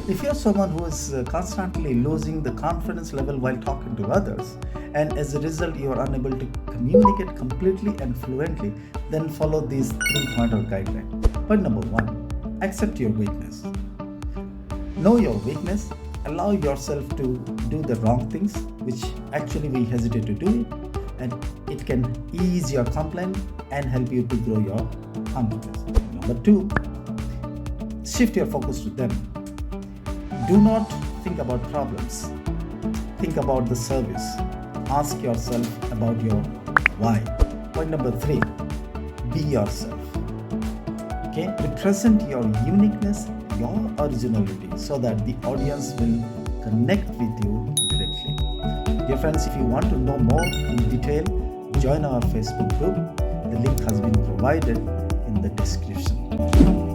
If you're someone who is constantly losing the confidence level while talking to others, and as a result you are unable to communicate completely and fluently, then follow these 3 pointer guideline. Point number 1, accept your weakness. Know your weakness, allow yourself to do the wrong things, which actually we hesitate to do it, and it can ease your complaint and help you to grow your confidence. Number 2, shift your focus to them. Do not think about problems, think about the service. Ask yourself about your why. Point number 3, be yourself. Okay, represent your uniqueness, your originality, so that the audience will connect with you directly. Dear friends, if you want to know more in detail, join our Facebook group. The link has been provided in the description.